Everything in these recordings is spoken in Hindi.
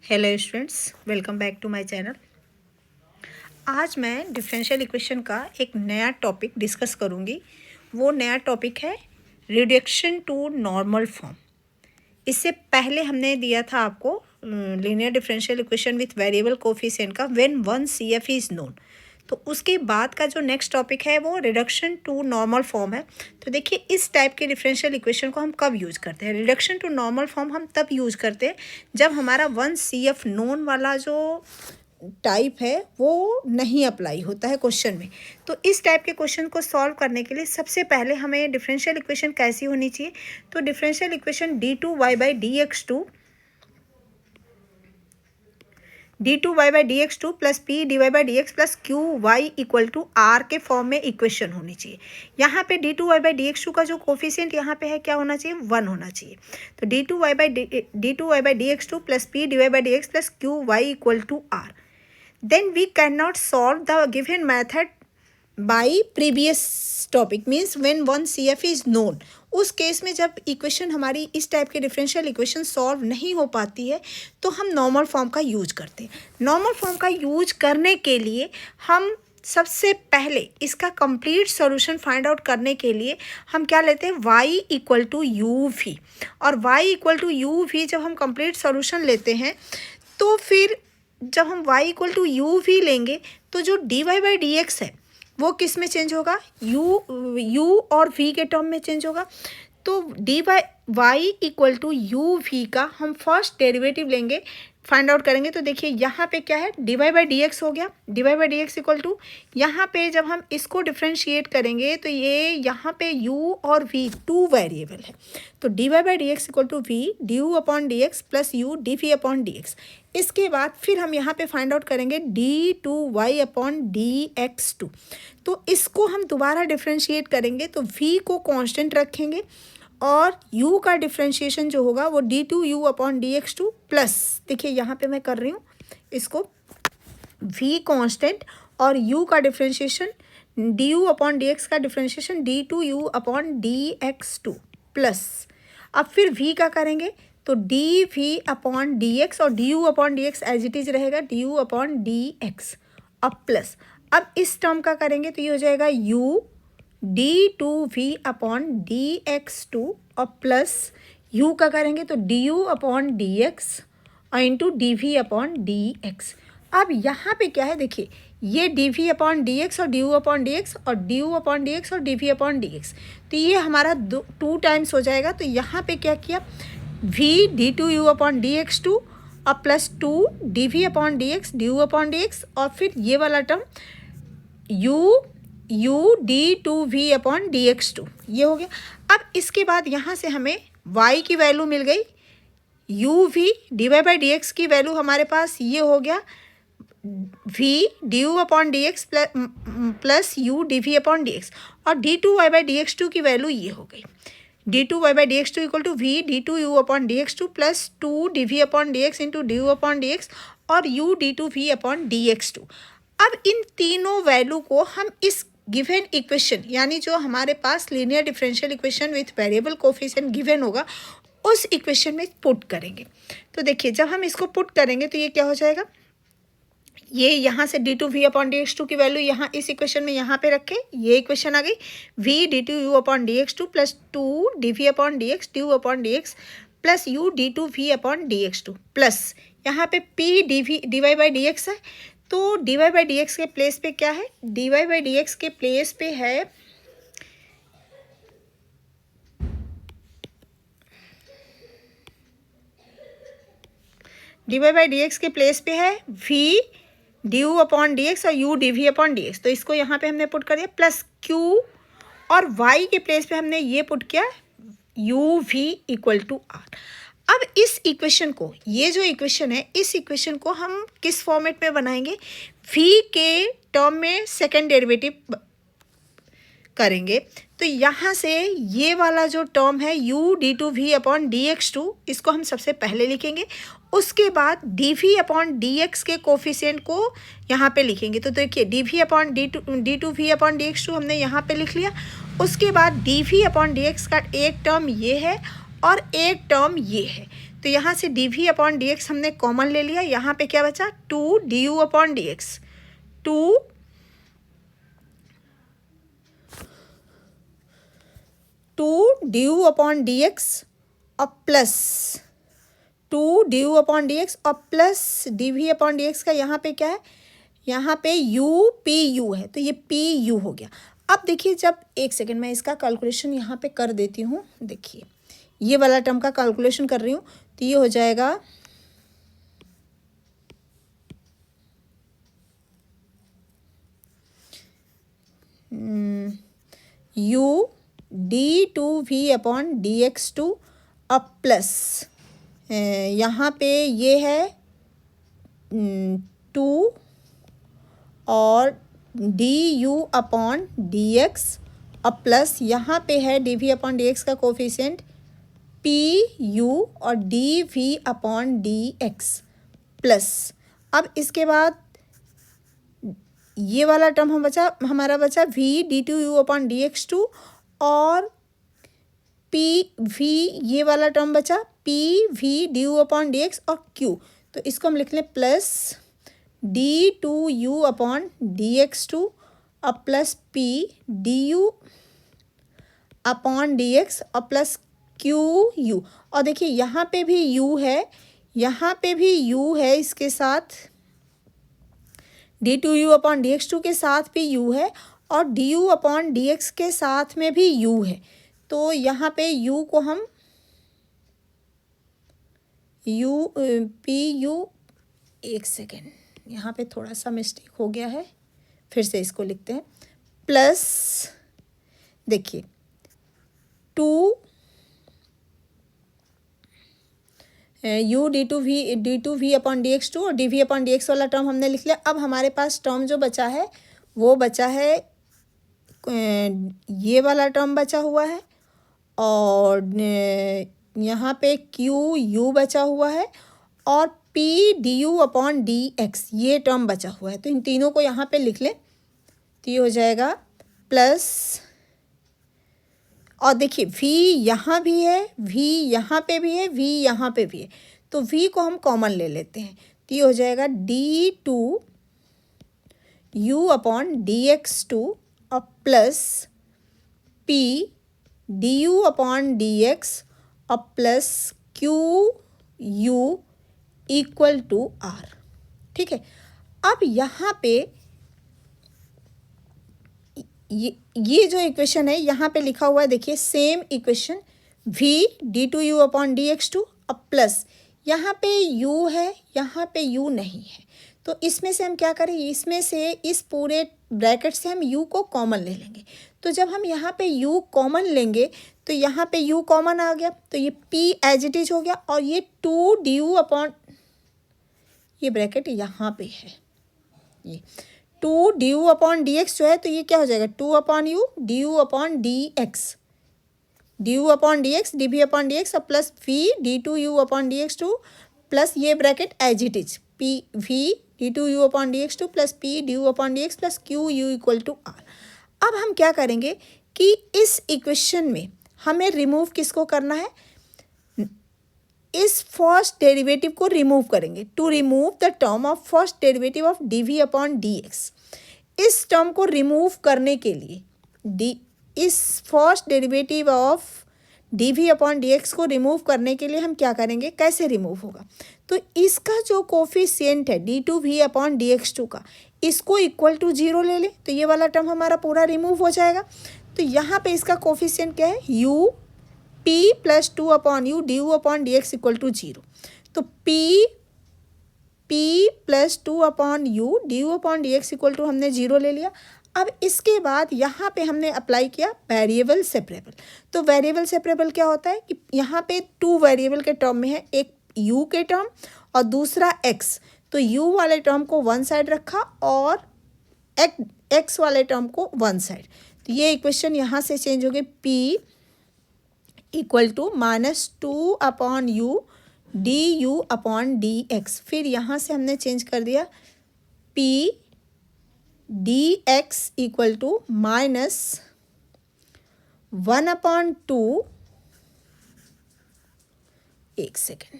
Hello students, welcome back to my channel. आज मैं डिफरेंशियल इक्वेशन का एक नया टॉपिक डिस्कस करूंगी। वो नया टॉपिक है रिडक्शन टू नॉर्मल फॉर्म। इससे पहले हमने दिया था आपको linear differential equation with variable coefficient का when one CF is known. तो उसके बाद का जो नेक्स्ट टॉपिक है वो रिडक्शन टू नॉर्मल फॉर्म है। तो देखिए, इस टाइप के डिफरेंशियल इक्वेशन को हम कब यूज़ करते हैं? रिडक्शन टू नॉर्मल फॉर्म हम तब यूज़ करते हैं जब हमारा 1 CF नोन वाला जो टाइप है वो नहीं अप्लाई होता है क्वेश्चन में। तो इस टाइप के क्वेश्चन को सॉल्व करने के लिए सबसे पहले हमें डिफरेंशियल इक्वेशन कैसी होनी चाहिए? तो differential equation d2y/dx2 plus p/dx plus qy equal to r के फॉर्म में इक्वेशन होनी चाहिए। यहाँ पे d2y/dx2 का जो कोफिशिएंट यहाँ पे है क्या होना चाहिए? 1 होना चाहिए। तो d2y/dx2 plus p/dx plus qy equal to r। then we cannot solve the given method by previous topic, means when 1 CF is known। उस केस में जब इक्वेशन हमारी इस टाइप के डिफरेंशियल इक्वेशन सॉल्व नहीं हो पाती है तो हम नॉर्मल फॉर्म का यूज करते हैं। नॉर्मल फॉर्म का यूज करने के लिए हम सबसे पहले इसका कंप्लीट सॉल्यूशन फाइंड आउट करने के लिए हम क्या लेते हैं? y equal to you V. और y equal to you V जब हम कंप्लीट सॉल्यूशन लेते हैं तो फिर जब हम y equal to you V लेंगे तो जो dy/dx है वो किस में चेंज होगा? u और v के टर्म में चेंज होगा। तो y equal to you V का हम फर्स्ट डेरिवेटिव लेंगे, फाइंड आउट करेंगे। तो देखिए यहाँ पे क्या है? dy/dx हो गया। dy/dx इक्वल टू यहाँ पे जब हम इसको डिफ्रेंशिएट करेंगे तो ये यहाँ पे u और v टू वेरिएबल है। तो dy/dx equal to v du/dx plus u dv/dx। इसके बाद फिर हम यहाँ पे फाइंड आउट करेंगे d2y/dx2। तो इसको हम दोबारा डिफ्रेंशिएट करेंगे तो v को कांस्टेंट रखेंगे और u का डिफ्रेंशिएशन जो होगा वो d2u/dx2 प्लस, देखिए यहाँ पे मैं कर रही हूँ इसको v कांस्टेंट और u का डिफ्रेंशिएशन du/dx का डिफ्रेंशिएशन d2u/dx2 प्लस। अब फिर v का करेंगे तो dv/dx और du/dx एज इट इज रहेगा du/dx। अब प्लस, अब इस टर्म का करेंगे तो ये हो जाएगा u d2v/dx2 और प्लस u का करेंगे तो du/dx और इंटू dv/dx। अब यहाँ पे क्या है? देखिए ये dv/dx और du/dx और du/dx और dv/dx, तो ये हमारा 2 टाइम्स हो जाएगा। तो यहाँ पे क्या किया? v d2u/dx2 और प्लस 2 dv/dx du/dx और फिर ये वाला टर्म u d2v/dx2, ये हो गया। अब इसके बाद यहाँ से हमें y की वैल्यू मिल गई, uv dy/dx की वैल्यू हमारे पास ये हो गया v du/dx plus u dv/dx और d2y/dx2 की वैल्यू ये हो गई d2y/dx2 equal to v d2u/dx2 plus 2 dv/dx into du/dx और u d2v/dx2। अब इन तीनों वैल्यू को हम इस गिवन इक्वेशन, यानी जो हमारे पास linear differential equation with variable coefficient given होगा, उस इक्वेशन में पुट करेंगे। तो देखिए जब हम इसको पुट करेंगे तो ये क्या हो जाएगा? ये यहाँ से d2v/dx2 की वैल्यू यहाँ इस इक्वेशन में यहाँ पे रखे, ये इक्वेशन आ गई v d2u/dx2 plus 2 dv/dx du/dx plus u d2v/dx2 plus यहाँ पे p dy/dx है। तो dy/dx के प्लेस पे क्या है? dy/dx के प्लेस पे है dy/dx के प्लेस पे है v du/dx और u dv/dx। तो इसको यहाँ पे हमने पुट कर दिया प्लस q और y के प्लेस पे हमने ये पुट किया uv इक्वल टू r। अब इस इक्वेशन को, ये जो इक्वेशन है, इस इक्वेशन को हम किस फॉर्मेट में बनाएंगे? v के टर्म में सेकेंड डेरिवेटिव करेंगे। तो यहाँ से ये वाला जो टर्म है u d2v/dx2, इसको हम सबसे पहले लिखेंगे। उसके बाद dv/dx के कोफिशिएंट को यहाँ पे लिखेंगे। तो देखिए d2v/dx2 हमने यहाँ पे लिख लिया। उसके बाद dv/dx का एक टर्म ये है और एक टर्म ये है। तो यहाँ से D we upon D X हमने कॉमन ले लिया, यहाँ पे क्या बचा 2 D you upon D X, 2 D you upon D x और plus 2 D you upon D x और plus D we upon D x का यहाँ पे क्या है, यहाँ पे यू पी यू है, तो ये पी यू हो गया। अब देखिए जब एक सेकेंड मैं इसका कैलकुलेशन यहाँ पे कर देती हूँ, देखिए ये वाला टर्म का कैलकुलेशन कर रही हूँ, तो ये हो जाएगा U D two we upon D x two अब प्लस यहाँ पे ये है 2 और D you upon D x अब प्लस यहाँ पे है D we upon D x का कोफिशिएंट पी यू और D we upon D x plus. अब इसके बाद ये वाला टर्म हमारा बचा V D two you upon D x two और पी वी, ये वाला टर्म बचा P v D you upon D x और क्यू, तो इसको हम लिख लें plus D two you upon D x two और plus P D you upon D x और प्लस क्यू यू। और देखिए यहाँ पे भी यू है, यहाँ पे भी यू है, इसके साथ D two you upon D x two के साथ भी यू है और D you upon D X के साथ में भी यू है। तो यहाँ पे यू को हम यू पी यू, एक सेकेंड यहाँ पे थोड़ा सा मिस्टेक हो गया है, फिर से इसको लिखते हैं प्लस देखिए 2 U D two we upon D x two और D we upon D X वाला टर्म हमने लिख लिया। अब हमारे पास टर्म जो बचा है वो बचा है ये वाला टर्म बचा हुआ है और यहाँ पे क्यू यू बचा हुआ है और P D you upon D x ये टर्म बचा हुआ है। तो इन तीनों को यहाँ पे लिख लें, तो ये हो जाएगा प्लस और देखिए v यहाँ भी है, v यहाँ पे भी है, v यहाँ पे भी है, तो v को हम कॉमन ले लेते हैं, तो ये हो जाएगा D two you upon D x two और plus p D you upon D x और plus Q U equal to R. ठीक है, अब यहाँ पे ये जो इक्वेशन है यहाँ पे लिखा हुआ है, देखिए same equation v D two you upon D x two अब प्लस यहाँ पे u है, यहाँ पे u नहीं है, तो इसमें से हम क्या करें, इसमें से इस पूरे ब्रैकेट से हम u को कॉमन ले लेंगे। तो जब हम यहाँ पे u कॉमन लेंगे तो यहाँ पे u कॉमन आ गया, तो ये p एज इट इज हो गया और ये 2 डी यू अपॉन, ये ब्रैकेट यहाँ पे है, ये 2 D you upon D x जो है, तो ये क्या हो जाएगा 2 upon u d you upon D x, d you upon D x d we upon D x और plus v D two you upon D x two plus ये bracket as it is p v D two you upon D x two plus P D you upon D x plus Q U equal to are. अब हम क्या करेंगे कि इस इक्वेशन में हमें रिमूव किसको करना है, इस फर्स्ट डेरिवेटिव को रिमूव करेंगे। To remove the term of first derivative of d we upon D x, इस टर्म को रिमूव करने के लिए इस first derivative of d we upon D x को रिमूव करने के लिए हम क्या करेंगे, कैसे रिमूव होगा, तो इसका जो कोफिशिएंट है d two we upon D x two का, इसको इक्वल टू 0 ले लें, तो ये वाला टर्म हमारा पूरा रिमूव हो जाएगा। तो यहाँ पे इसका कोफिशिएंट क्या है, u p plus 2 upon u d you upon D x equal to 0, तो p plus 2 upon u d you upon D x equal to हमने 0 ले लिया। अब इसके बाद यहाँ पे हमने अप्लाई किया वेरिएबल सेपरेबल। तो वेरिएबल सेपरेबल क्या होता है कि यहाँ पे 2 वेरिएबल के टर्म में है, एक u के टर्म और दूसरा x, तो u वाले टर्म को वन साइड रखा और x वाले टर्म को वन साइड, तो ये इक्वेशन यहाँ से चेंज हो गई, p equal to -2 upon u d you upon D x, फिर यहाँ से हमने चेंज कर दिया p d x equal to -1/2, एक सेकेंड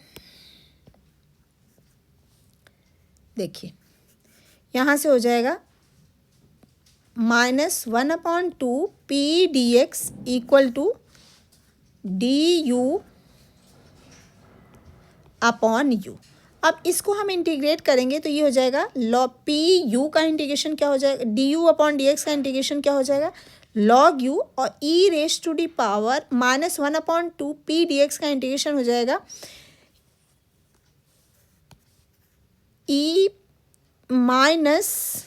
देखिए यहाँ से हो जाएगा -1/2 p d x equal to d you upon u. अब इसको हम इंटीग्रेट करेंगे तो ये हो जाएगा लॉग पी यू का इंटीग्रेशन क्या हो जाएगा, d you upon D x का इंटीग्रेशन क्या हो जाएगा, लॉग यू, और e raise to the power -1/2 p d x का इंटीग्रेशन हो जाएगा e minus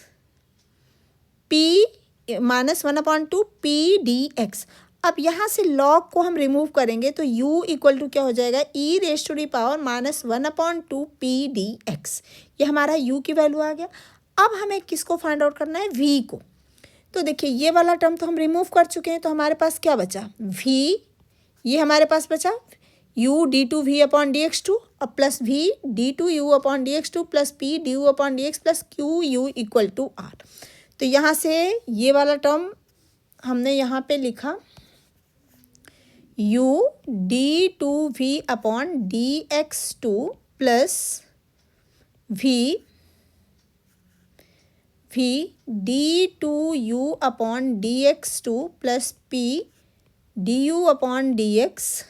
p -1/2 p d x. अब यहाँ से लॉग को हम रिमूव करेंगे तो u इक्वल टू क्या हो जाएगा, e raise to the power -1/2 p d x. ये हमारा u की वैल्यू आ गया। अब हमें किसको फाइंड आउट करना है, v को। तो देखिए ये वाला टर्म तो हम रिमूव कर चुके हैं, तो हमारे पास क्या बचा, v, ये हमारे पास बचा u d2v upon D x two और plus v d2u upon D x two plus p du upon D x plus Q U equal to r। तो यहाँ से ये वाला टर्म हमने यहाँ पे लिखा u d2v upon D x two plus v d2u upon D x two plus p du upon D x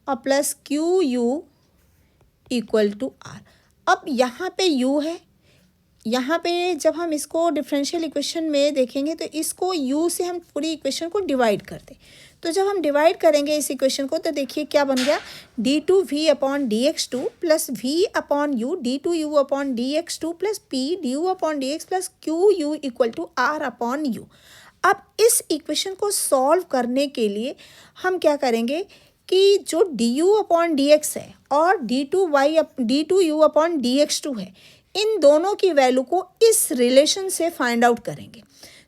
और plus Q U equal to are. अब यहाँ पे u है, यहाँ पे जब हम इसको डिफरेंशियल इक्वेशन में देखेंगे तो इसको u से हम पूरी इक्वेशन को डिवाइड कर दें। तो जब हम डिवाइड करेंगे इस इक्वेशन को तो देखिए क्या बन गया, d2v upon D x two plus v upon u d2u upon D x two plus p du upon D x plus Q U equal to r upon u. अब इस इक्वेशन को सॉल्व करने के लिए हम क्या करेंगे कि जो du अपॉन डी एक्स है और d2u upon D x to है, इन दोनों की वैल्यू को इस रिलेशन से फाइंड आउट करेंगे।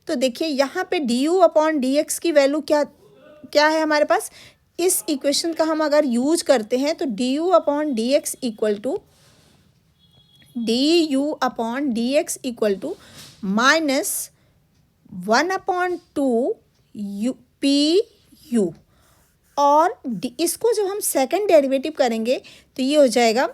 तो देखिए यहाँ पे du अपॉन डी एक्स की वैल्यू क्या है हमारे पास, इस इक्वेशन का हम अगर यूज करते हैं तो du upon D x equal to du upon D x equal to -1/2 p you, और इसको जब हम सेकंड डेरिवेटिव करेंगे तो ये हो जाएगा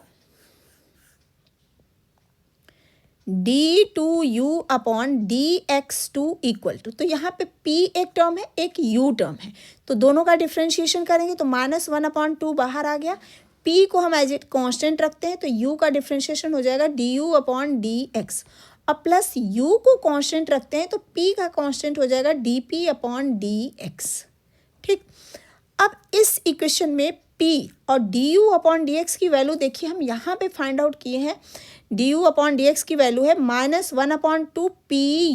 d2u upon D x two equal to, तो यहाँ पे p एक टर्म है एक u टर्म है, तो दोनों का डिफ्रेंशिएशन करेंगे तो -1/2 बाहर आ गया, p को हम एज इट कॉन्स्टेंट रखते हैं तो u का डिफ्रेंशिएशन हो जाएगा du अपॉन डी एक्स, और प्लस u को कॉन्स्टेंट रखते हैं तो p का कॉन्स्टेंट हो जाएगा dp अपॉन डी एक्स। ठीक, अब इस इक्वेशन में p और du अपॉन डी एक्स की वैल्यू देखिए हम यहाँ पे फाइंड आउट किए हैं, du अपॉन डी एक्स की वैल्यू है -1/2 पी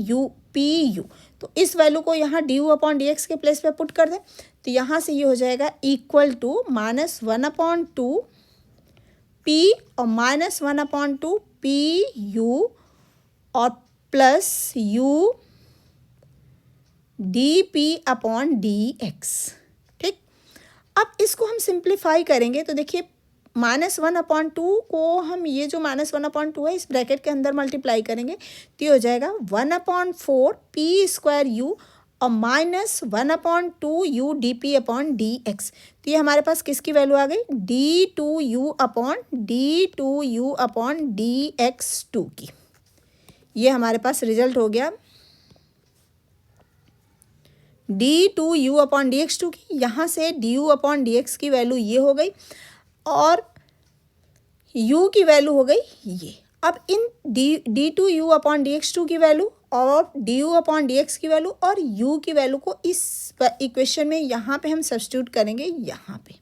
यू, तो इस वैल्यू को यहाँ du अपॉन डी एक्स के प्लेस पे पुट कर दें तो यहाँ से ये हो जाएगा इक्वल टू -1/2 p और -1/2 पी यू और plus u D P upon D x. ठीक, अब इसको हम सिंप्लीफाई करेंगे तो देखिए -1/2 को हम ये जो -1/2 है इस ब्रैकेट के अंदर मल्टीप्लाई करेंगे तो ये हो जाएगा 1/4 पी स्क्वायर यू और -1/2 U D P upon D x. तो ये हमारे पास किसकी वैल्यू आ गई, d2u upon D x two की। ये हमारे पास रिजल्ट हो गया d2u upon D x two की। यहाँ से du अपॉन डी एक्स की वैल्यू ये हो गई और u की वैल्यू हो गई ये। अब इन d2u upon D x two की वैल्यू और du अपॉन डी एक्स की वैल्यू और u की वैल्यू को इस इक्वेशन में यहाँ पे हम सब्स्टिट्यूट करेंगे यहाँ पे।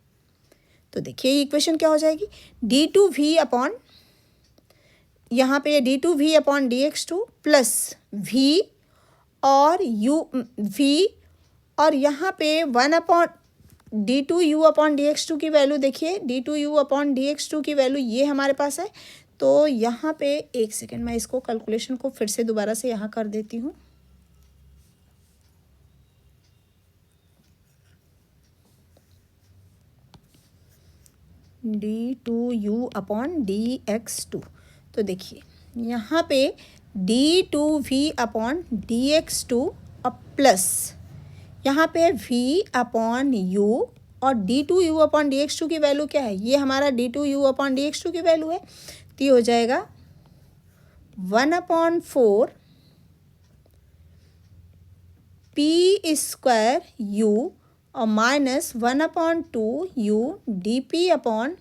तो देखिए ये इक्वेशन क्या हो जाएगी, d2v अपॉन यहाँ पे d2v upon D x two plus v और v और यहाँ पे 1 upon d2u upon D x two की वैल्यू देखिए, d2u upon D x two की वैल्यू ये हमारे पास है। तो यहाँ पे एक सेकेंड मैं इसको कैलकुलेशन को फिर से दोबारा से यहाँ कर देती हूँ। d2u upon D x to, तो देखिए यहाँ पे d2v upon D x two और प्लस यहाँ पे v अपॉन यू और d2u/dx2 की वैल्यू क्या है, ये हमारा d2u/dx2 की वैल्यू है, तो ये हो जाएगा 1/4 p² u और माइनस 1/2 u dp/dx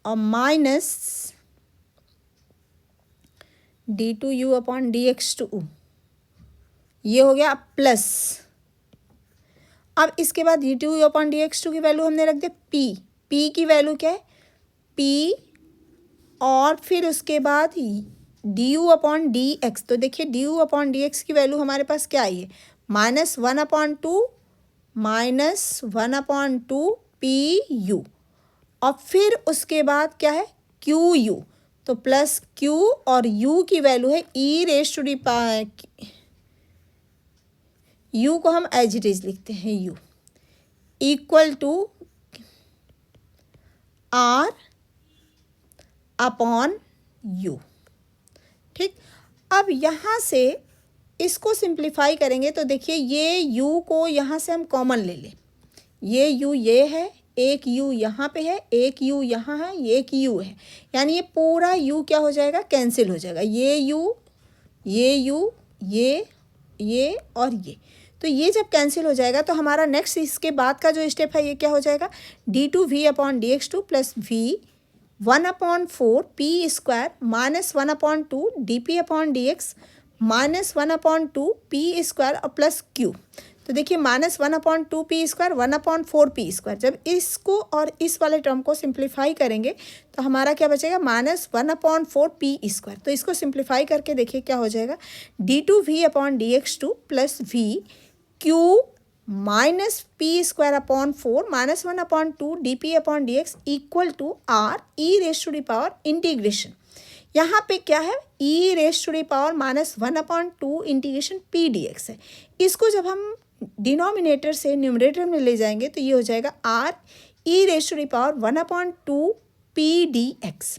और माइनस d2u/dx2 ये हो गया प्लस। अब इसके बाद d2u/dx2 की वैल्यू हमने रख दिया p की वैल्यू क्या है p और फिर उसके बाद du/dx। तो देखिए du/dx की वैल्यू हमारे पास क्या आई है, -1/2 pu और फिर उसके बाद क्या है qu, तो प्लस q और u की वैल्यू है u को हम एज इट इज लिखते हैं u इक्वल टू r/u। ठीक, अब यहाँ से इसको सिंप्लीफाई करेंगे तो देखिए ये u को यहाँ से हम कॉमन ले लें, ये u ये है, एक u यहाँ पे है, एक u यहाँ है, ये एक u है, यानी ये पूरा u क्या हो जाएगा, कैंसिल हो जाएगा, ये u ये u ये और ये। तो ये जब कैंसिल हो जाएगा तो हमारा नेक्स्ट इसके बाद का जो स्टेप है ये क्या हो जाएगा, d2v/dx2 plus v 1/4 p² minus 1/2 dp/dx minus 1/2 p² और प्लस q। तो देखिए -1/2 p², 1/4 p²। जब इसको और इस वाले टर्म को सिंप्लीफाई करेंगे तो हमारा क्या बचेगा, -1/4 p²। तो इसको सिंप्लीफाई करके देखिए क्या हो जाएगा, d2v/dx2 plus v q minus p²/4 minus 1/2 dp/dx equal to r e⁻⁻ integration. यहाँ पे क्या है, e⁻⁻ minus 1/2 integration p dx है। इसको जब हम डिनोमिनेटर से न्यूमरेटर में ले जाएंगे तो ये हो जाएगा r e⁻1/2 p dx।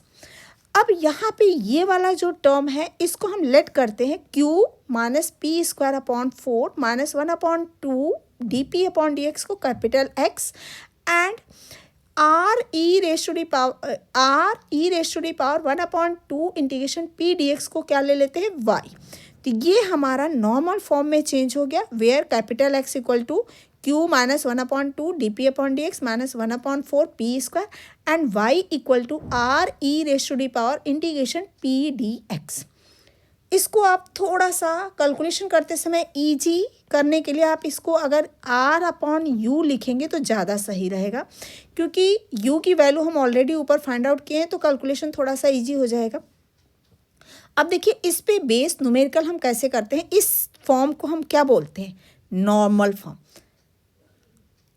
अब यहाँ पे ये वाला जो टर्म है इसको हम लेट करते हैं q minus p²/4 minus 1/2 dp/dx को capital X and r e⁻1/2 integration p dx को क्या ले लेते हैं y। तो ये हमारा नॉर्मल फॉर्म में चेंज हो गया, where capital X equal to q minus 1/2 dp/dx minus 1/4 p² and y equal to r e⁻⁻ integration p dx। इसको आप थोड़ा सा कैलकुलेशन करते समय इजी करने के लिए आप इसको अगर r/u लिखेंगे तो ज़्यादा सही रहेगा, क्योंकि u की वैल्यू हम ऑलरेडी ऊपर फाइंड आउट किए हैं तो कैलकुलेशन थोड़ा सा इजी हो जाएगा। अब देखिए इस पे बेस न्यूमेरिकल हम कैसे करते हैं, इस फॉर्म को हम क्या बोलते हैं, नॉर्मल फॉर्म।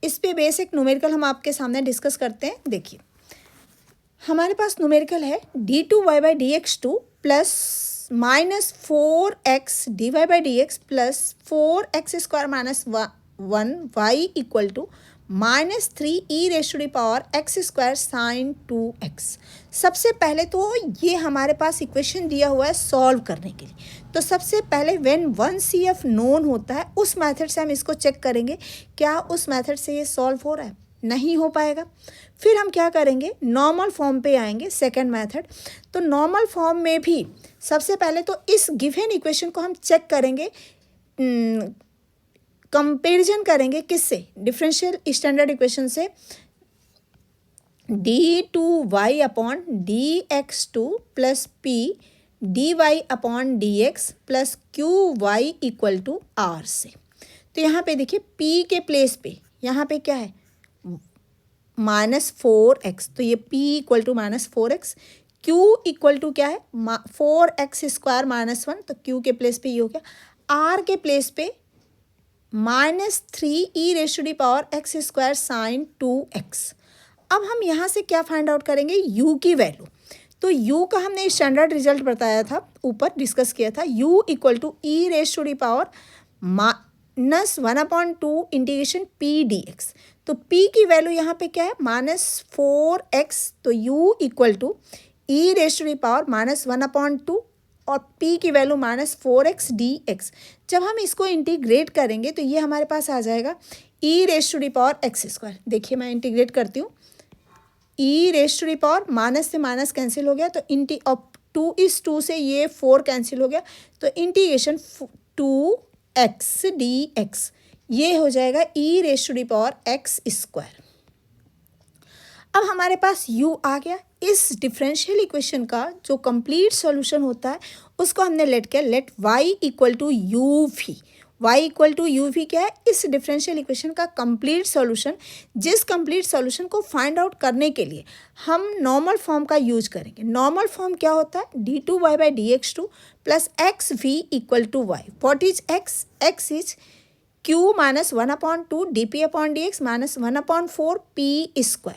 इस पे बेस एक न्यूमेरिकल हम आपके सामने डिस्कस करते हैं। देखिए हमारे पास न्यूमेरिकल है d2y/dx2 plus minus 4x dy/dx plus 4x² minus 1 y equal to minus 3 e⁻⁻x² sine 2x। सबसे पहले तो ये हमारे पास इक्वेशन दिया हुआ है सॉल्व करने के लिए, तो सबसे पहले व्हेन 1CF नोन होता है उस मेथड से हम इसको चेक करेंगे, क्या उस मेथड से ये सॉल्व हो रहा है, नहीं हो पाएगा। फिर हम क्या करेंगे, नॉर्मल फॉर्म पे आएंगे, सेकंड मेथड। तो नॉर्मल फॉर्म में भी सबसे पहले तो इस गिवन इक्वेशन को हम चेक करेंगे, कंपैरिजन करेंगे किससे, डिफरेंशियल स्टैंडर्ड इक्वेशन से, d2y/dx2 plus p dy/dx plus qy equal to r से। तो यहाँ पे देखिए p के प्लेस पे यहाँ पे क्या है, -4x, तो ये p equal to -4x, q equal to क्या है 4x² माइनस 1, तो q के प्लेस पे ये हो गया, r के प्लेस पे -3 e⁻⁻x² साइन 2x। अब हम यहाँ से क्या फाइंड आउट करेंगे, u की वैल्यू। तो u का हमने स्टैंडर्ड रिजल्ट बताया था, ऊपर डिस्कस किया था, u equal to e⁻⁻ minus 1/2 integration p dx। तो p की वैल्यू यहाँ पे क्या है -4x, तो u equal to e raise to the power -1/2 और p की वैल्यू -4x dx। जब हम इसको इंटीग्रेट करेंगे तो ये हमारे पास आ जाएगा e raise to the power x²। देखिए मैं इंटीग्रेट करती हूँ। E raise to the power minus से माइनस कैंसिल हो गया, तो इंटी अब 2 इस 2 से ये 4 कैंसिल हो गया, तो इंटीग्रेशन 2x dx ये हो जाएगा e raise to the power x²। अब हमारे पास u आ गया। इस डिफरेंशियल इक्वेशन का जो कंप्लीट सॉल्यूशन होता है उसको हमने let y equal to you v. y equal to you v क्या है? इस डिफरेंशियल इक्वेशन का कंप्लीट सॉल्यूशन। जिस कंप्लीट सॉल्यूशन को फाइंड आउट करने के लिए हम नॉर्मल फॉर्म का यूज करेंगे। नॉर्मल फॉर्म क्या होता है? d2y/dx2 plus x v equal to y. What is x? x is q -1/2 dp/dx -1/4 p²।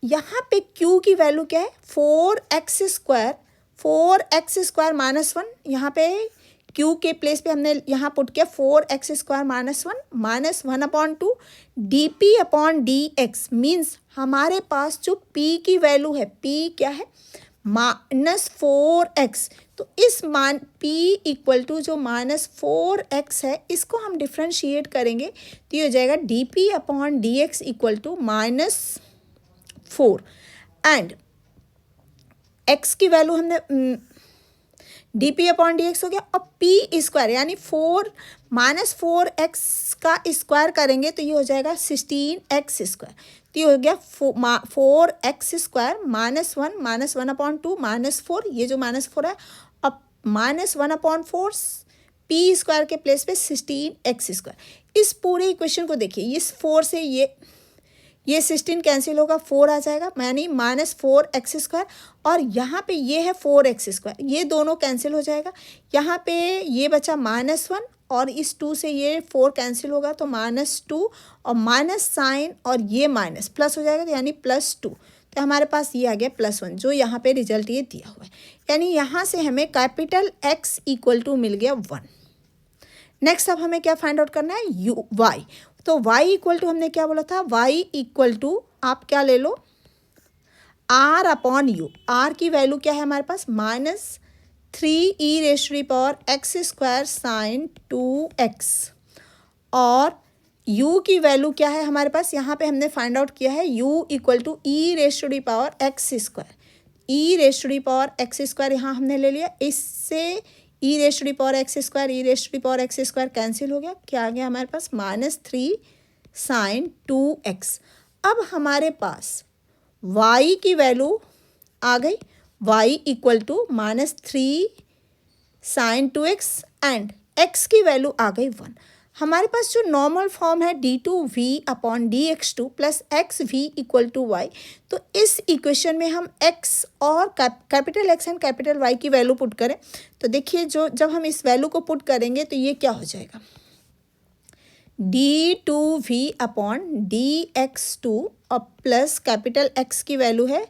यहाँ पे q की वैल्यू क्या है? 4x² 4x² -1। यहाँ पे q के प्लेस पे हमने यहाँ पुट किया 4x² -1 -1/2 dp/dx मीन्स हमारे पास जो p की वैल्यू है, p क्या है? -4x। तो इस मान p इक्वल टू जो -4x है इसको हम डिफ्रेंशिएट करेंगे तो ये हो जाएगा dp/dx equal to -4 and x की वैल्यू हमने dp/dx हो गया और p² यानी 4x का स्क्वायर करेंगे तो ये हो जाएगा 16x²। तो ये हो गया 4x² -1 -1/2 -4, ये जो -4 है अब -1/4 p² के प्लेस पे 16x²। इस पूरे इक्वेशन को देखिए, इस 4 से ये 16 कैंसिल होगा, 4 आ जाएगा यानी -4x² और यहाँ पे ये है 4x², ये दोनों कैंसिल हो जाएगा। यहाँ पे ये बचा -1 और इस 2 से ये 4 कैंसिल होगा तो -2 और माइनस साइन और ये माइनस प्लस हो जाएगा तो यानी +2। तो हमारे पास ये आ गया +1 जो यहाँ पे रिजल्ट ये दिया हुआ है। यानी यहाँ से हमें कैपिटल X इक्वल टू मिल गया 1। नेक्स्ट अब हमें क्या फाइंड आउट करना है? y। तो y इक्वल टू हमने क्या बोला था? y इक्वल टू आप क्या ले लो r/u। r की वैल्यू क्या है हमारे पास? -3e⁻x² sin 2x और u की वैल्यू क्या है हमारे पास? यहाँ पे हमने फाइंड आउट किया है u equal to e⁻x²। e⁻x² यहाँ हमने ले लिया, इससे e⁻x² कैंसिल हो गया, क्या आ गया हमारे पास? -3 sin 2x। अब हमारे पास y की वैल्यू आ गई, y equal to -3 sin 2x and x की वैल्यू आ गई 1। हमारे पास जो नॉर्मल फॉर्म है d2v/dx2 plus x v equal to y, तो इस इक्वेशन में हम x और capital X and capital Y की वैल्यू पुट करें तो देखिए जब हम इस वैल्यू को पुट करेंगे तो ये क्या हो जाएगा? d2v/dx2 और प्लस कैपिटल X की वैल्यू है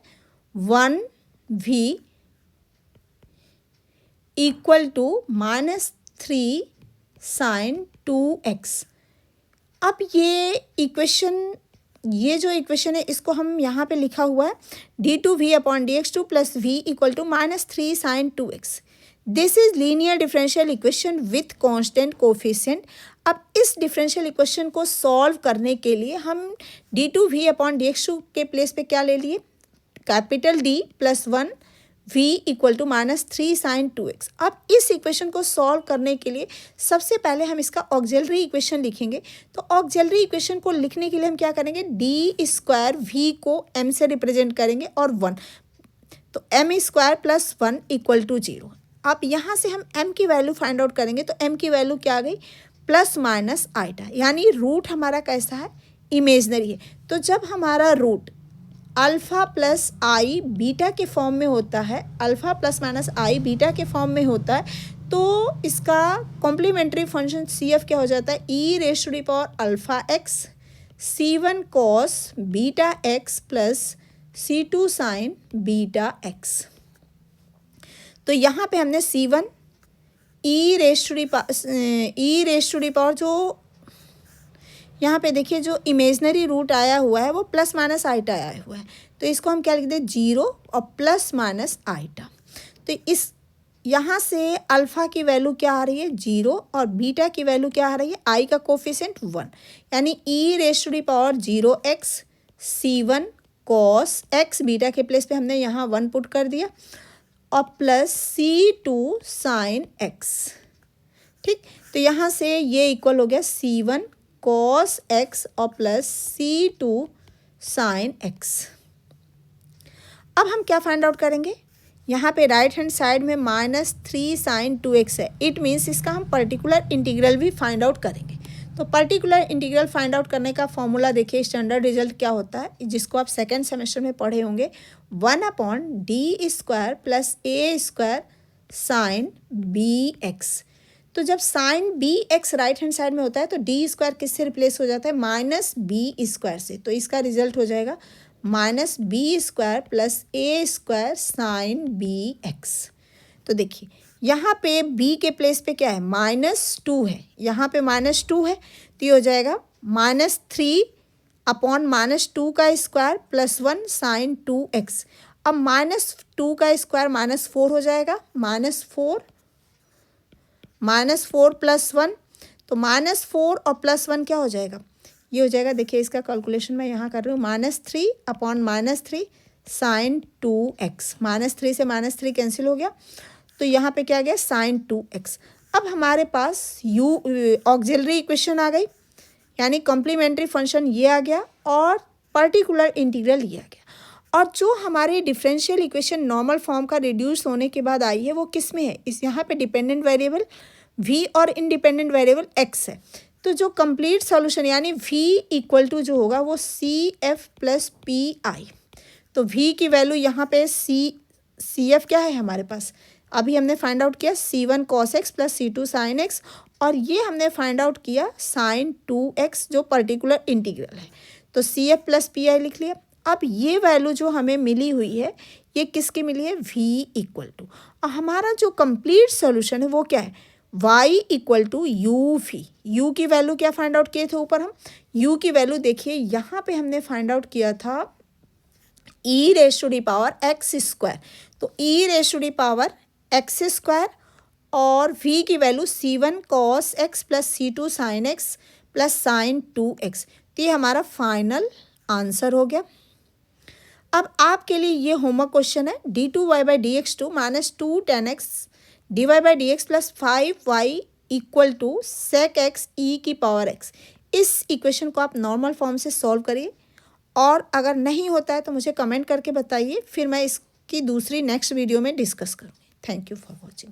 1v equal to -3 sin 2x। अब ये जो इक्वेशन है इसको हम यहाँ पे लिखा हुआ है d2v/dx2 plus v equal to -3 sin 2x। This is linear differential equation with constant coefficient. अब इस डिफरेंशियल इक्वेशन को सॉल्व करने के लिए हम d2v/dx2 के प्लेस पे क्या ले लिए? Capital D plus 1 v equal to -3 sin 2x। अब इस इक्वेशन को सॉल्व करने के लिए सबसे पहले हम इसका ऑक्सिलरी इक्वेशन लिखेंगे। तो ऑक्सिलरी इक्वेशन को लिखने के लिए हम क्या करेंगे? d² v को m से रिप्रेजेंट करेंगे और 1, तो m² प्लस 1 इक्वल टू 0। अब यहाँ से हम m की वैल्यू फाइंड आउट करेंगे तो m की वैल्यू क्या आ गई? ± i, यानी रूट हमारा कैसा है? इमेजनरी है। तो जब हमारा रूट अल्फ़ा प्लस आई बीटा के फॉर्म में होता है, अल्फ़ा प्लस माइनस आई बीटा के फॉर्म में होता है, तो इसका कॉम्प्लीमेंट्री फंक्शन CF क्या हो जाता है? e⁻α x c1 cos beta x plus c2 sin beta x। तो यहाँ पे हमने c1 e⁻, जो यहाँ पे देखिए जो इमेजनरी रूट आया हुआ है वो ± आया हुआ है, तो इसको हम क्या लिख दें, 0 और प्लस माइनस आई टर्म। तो इस यहाँ से अल्फ़ा की वैल्यू क्या आ रही है, 0, और बीटा की वैल्यू क्या आ रही है, आई का कोफिशिएंट 1, यानी e⁻⁴ 0x c1 cos x, beta के प्लेस पे हमने यहाँ 1 पुट कर दिया, और प्लस c2 sin x। ठीक, तो यहाँ से ये इक्वल हो गया c1 cos x और प्लस c2 sin x। अब हम क्या फाइंड आउट करेंगे, यहाँ पे राइट हैंड साइड में -3 sin 2x है, इट मीन्स इसका हम पर्टिकुलर इंटीग्रल भी फाइंड आउट करेंगे। तो पर्टिकुलर इंटीग्रल फाइंड आउट करने का फॉर्मूला देखिए, स्टैंडर्ड रिजल्ट क्या होता है, जिसको आप सेकेंड सेमेस्टर में पढ़े होंगे, 1/d² plus a² sin bx। तो जब sin bx right hand side में होता है तो d² किससे रिप्लेस हो जाता है, -b² से। तो इसका रिजल्ट हो जाएगा -b² plus a² sin bx। तो देखिए यहाँ पे b के प्लेस पे क्या है, -2 है, यहाँ पे -2 है, तो ये हो जाएगा -3 अपॉन -2 का स्क्वायर प्लस 1 sin 2x। अब -2 का स्क्वायर -4 हो जाएगा, -4 प्लस 1, तो -4 और प्लस 1 क्या हो जाएगा, ये हो जाएगा, देखिए इसका कैलकुलेशन मैं यहाँ कर रही हूँ, -3 अपॉन -3 sin 2x, -3 से -3 कैंसिल हो गया, तो यहाँ पे क्या आ गया, sin 2x। अब हमारे पास ऑक्सिलरी इक्वेशन आ गई, यानी कॉम्प्लीमेंट्री फंक्शन ये आ गया और पर्टिकुलर इंटीग्रल ये आ गया। और जो हमारे डिफरेंशियल इक्वेशन नॉर्मल फॉर्म का रिड्यूस होने के बाद आई है वो किस में है, इस यहाँ पे डिपेंडेंट वेरिएबल v और इंडिपेंडेंट वेरिएबल x है। तो जो कंप्लीट सॉल्यूशन यानी v इक्वल टू जो होगा वो CF प्लस PI। तो v की वैल्यू यहाँ पे CF क्या है हमारे पास, अभी हमने फाइंड आउट किया c1 cos x plus c2 sin x, और ये हमने फाइंड आउट किया sin 2x जो पर्टिकुलर इंटीग्रल है। तो CF प्लस PI लिख लिया। अब ये वैल्यू जो हमें मिली हुई है ये किसकी मिली है, v इक्वल टू, और हमारा जो कंप्लीट सॉल्यूशन है वो क्या है, y equal to u v। u की वैल्यू क्या फाइंड आउट किए थे ऊपर हम, u की वैल्यू देखिए यहाँ पे हमने फाइंड आउट किया था e⁻x², तो e⁻x² और v की value c1 cos x plus c2 sin x plus sin 2x। तो ये हमारा फाइनल आंसर हो गया। अब आपके लिए ये होमवर्क क्वेश्चन है, d2y/dx2 -2 tan x dy/dx plus 5y equal to sec x e⁻x। इस इक्वेशन को आप नॉर्मल फॉर्म से सॉल्व करिए, और अगर नहीं होता है तो मुझे कमेंट करके बताइए, फिर मैं इसकी दूसरी नेक्स्ट वीडियो में डिस्कस करूँगी। Thank you for watching.